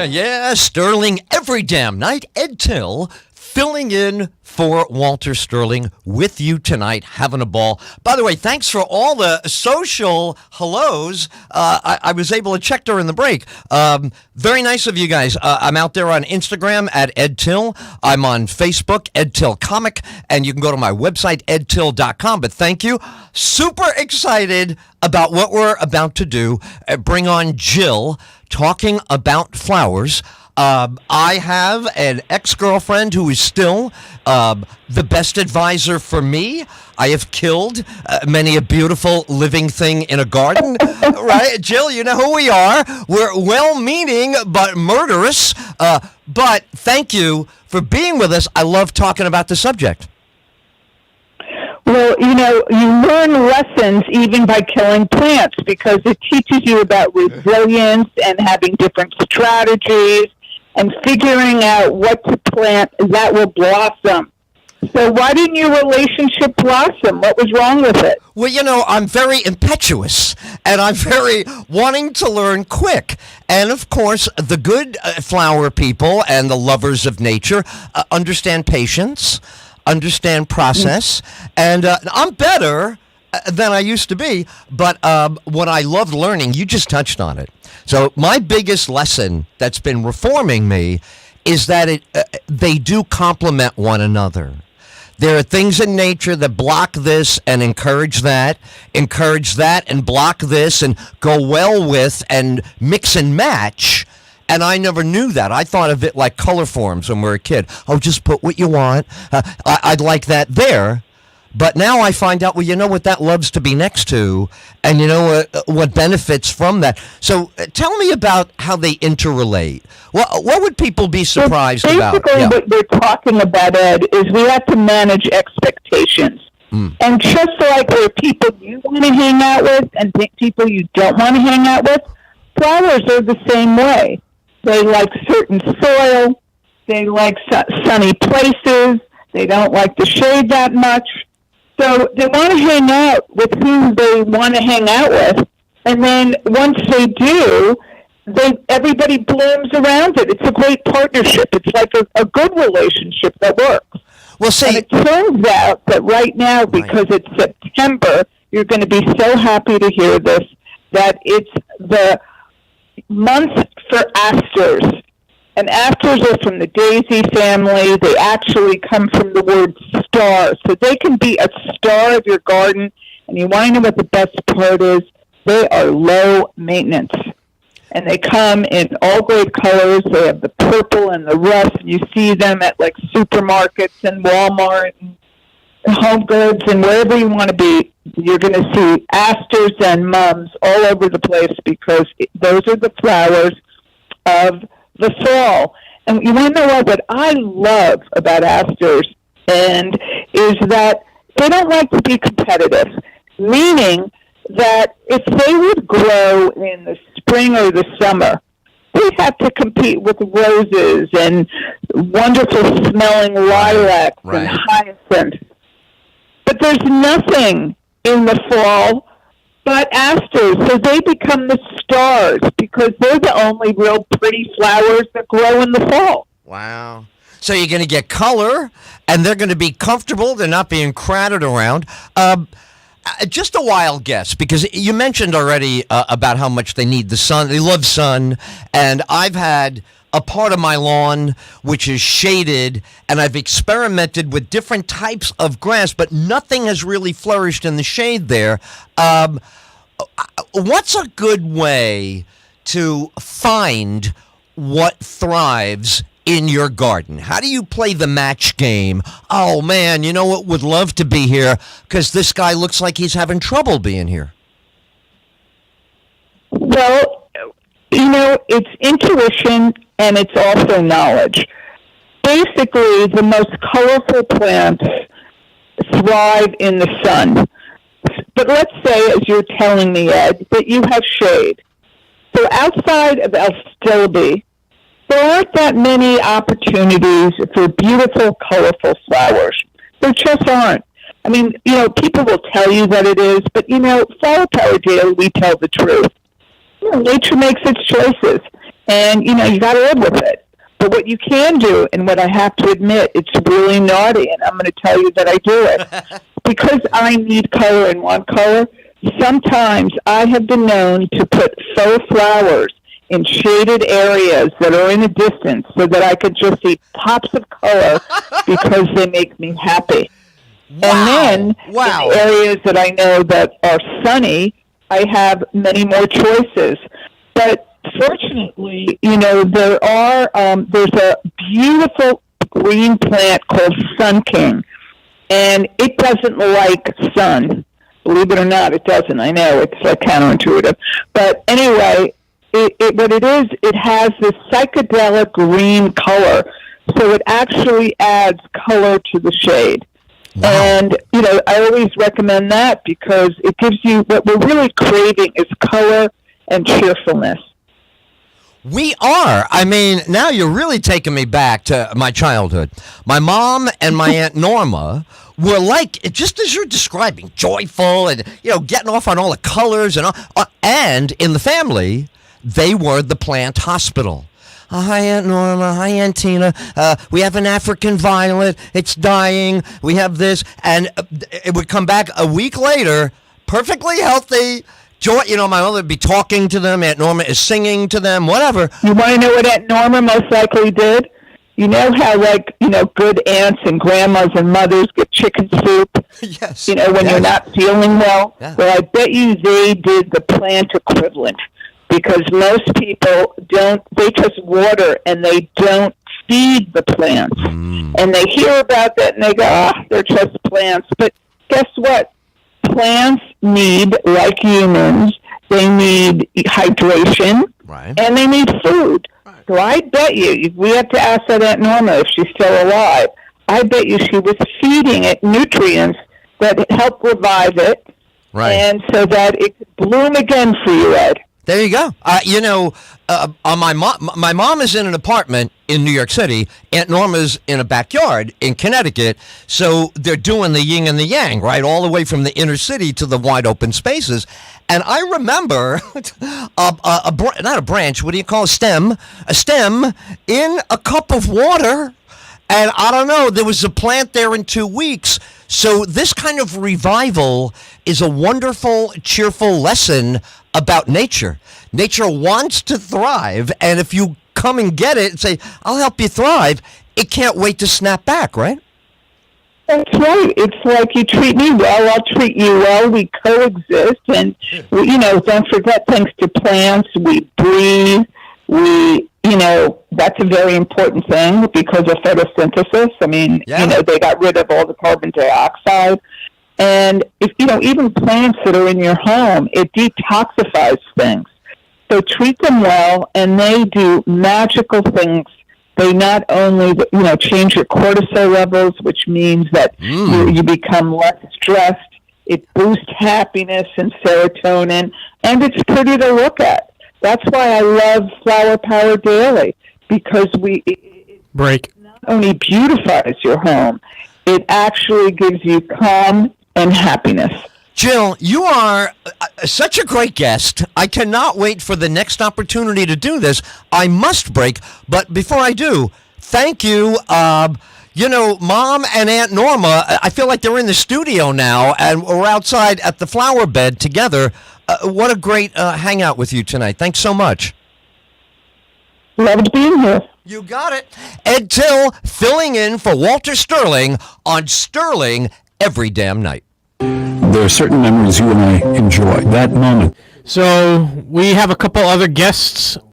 Yeah. Sterling every damn night. Ed Tyll filling in for Walter Sterling with you tonight, having a ball. By the way, thanks for all the social hellos. I was able to check during the break. Very nice of you guys. I'm out there on Instagram at Ed Tyll. I'm on Facebook, Ed Tyll Comic, and you can go to my website, edtyll.com. But thank you. Super excited about what we're about to do. Bring on Jill talking about flowers. I have an ex-girlfriend who is still the best advisor for me. I have killed many a beautiful living thing in a garden. Right, Jill, you know who we are. We're well-meaning but murderous. But thank you for being with us. I love talking about the subject. Well, you learn lessons even by killing plants because it teaches you about resilience and having different strategies and figuring out what to plant that will blossom. So why didn't your relationship blossom? What was wrong with it? Well, I'm very impetuous, and I'm very wanting to learn quick. And, of course, the good flower people and the lovers of nature understand patience, understand process, and I'm better than I used to be. But what I loved learning, you just touched on it. So my biggest lesson that's been reforming me is that they do complement one another. There are things in nature that block this and encourage that and block this and go well with and mix and match. And I never knew that. I thought of it like color forms when we were a kid. Oh, just put what you want. I'd like that there. But now I find out, well, you know what that loves to be next to, and you know what benefits from that. So tell me about how they interrelate. What would people be surprised about? Basically, what we're talking about, Ed, is we have to manage expectations. And just like there are people you want to hang out with and people you don't want to hang out with, flowers are the same way. They like certain soil. They like sunny places. They don't like the shade that much. So they want to hang out with who they want to hang out with, and then once they do, everybody blooms around it. It's a great partnership. It's like a good relationship that works. Well, see, and it turns out that right now, because it's September, you're going to be so happy to hear this, that it's the month for asters. And asters are from the daisy family. They actually come from the word star. So they can be a star of your garden. And you want to know what the best part is? They are low maintenance. And they come in all great colors. They have the purple and the rust. And you see them at like supermarkets and Walmart and Home Goods and wherever you want to be. You're going to see asters and mums all over the place because those are the flowers of the fall. And you want to know what I love about asters is that they don't like to be competitive, meaning that if they would grow in the spring or the summer, they'd have to compete with roses and wonderful smelling lilacs and hyacinths. But there's nothing in the fall but asters, so they become the stars because they're the only real pretty flowers that grow in the fall. Wow. So you're going to get color, and they're going to be comfortable. They're not being crowded around. Just a wild guess, because you mentioned already about how much they need the sun. They love sun, and I've had a part of my lawn which is shaded, and I've experimented with different types of grass, but nothing has really flourished in the shade there. What's a good way to find what thrives in your garden? How do you play the match game? Oh, man, you know what? Would love to be here because this guy looks like he's having trouble being here. Well, it's intuition and it's also knowledge. Basically, the most colorful plants thrive in the sun. But let's say, as you're telling me, Ed, that you have shade. So outside of Elstilbe, there aren't that many opportunities for beautiful, colorful flowers. There just aren't. I mean, people will tell you that it is, but, Flower Power Daily, we tell the truth. Nature makes its choices. And, you got to live with it. But what you can do, and what I have to admit, it's really naughty, and I'm going to tell you that I do it. Because I need color and want color, sometimes I have been known to put faux flowers in shaded areas that are in the distance so that I could just see pops of color because they make me happy. Wow. And then in the areas that I know that are sunny, I have many more choices. But fortunately, there's a beautiful green plant called Sun King, and it doesn't like sun. Believe it or not, it doesn't. I know it's counterintuitive, but anyway, what it is, it has this psychedelic green color, so it actually adds color to the shade. Wow. And, I always recommend that because it gives you, what we're really craving is color and cheerfulness. We are. I mean, now you're really taking me back to my childhood. My mom and my Aunt Norma were like, just as you're describing, joyful and, getting off on all the colors and all. And in the family, they were the plant hospital. Hi, Aunt Norma. Hi, Aunt Tina. We have an African violet. It's dying. We have this. And it would come back a week later, perfectly healthy. Joy, my mother would be talking to them. Aunt Norma is singing to them, whatever. You want to know what Aunt Norma most likely did? You know how, good aunts and grandmas and mothers get chicken soup? Yes. When you're not feeling well? Yeah. Well, I bet you they did the plant equivalent. Because most people they just water and they don't feed the plants. And they hear about that and they go, they're just plants. But guess what? Plants need, like humans, they need hydration, right, and they need food. Right. So I bet you, we have to ask that Aunt Norma if she's still alive, I bet you she was feeding it nutrients that help revive it, right, and so that it could bloom again for you, Ed. There you go. On my mom is in an apartment in New York City. Aunt Norma's in a backyard in Connecticut. So they're doing the yin and the yang, right, all the way from the inner city to the wide open spaces. And I remember not a branch. What do you call a stem? A stem in a cup of water. And I don't know, there was a plant there in 2 weeks. So this kind of revival is a wonderful, cheerful lesson about nature. Nature wants to thrive, and if you come and get it and say, I'll help you thrive, it can't wait to snap back, right? That's right. It's like you treat me well, I'll treat you well. We coexist, and, don't forget, thanks to plants, we breathe. That's a very important thing because of photosynthesis. I mean, they got rid of all the carbon dioxide. And if even plants that are in your home, it detoxifies things. So treat them well, and they do magical things. They not only change your cortisol levels, which means that you become less stressed. It boosts happiness and serotonin, and it's pretty to look at. That's why I love Flower Power Daily, because it not only beautifies your home, it actually gives you calm and happiness. Jill, you are such a great guest. I cannot wait for the next opportunity to do this. I must break, but before I do, thank you. Mom and Aunt Norma, I feel like they're in the studio now, and we're outside at the flower bed together. What a great hangout with you tonight. Thanks so much. Loved being here. You got it. Ed Tyll filling in for Walter Sterling on Sterling every damn night. There are certain memories you and I enjoy. That moment. So we have a couple other guests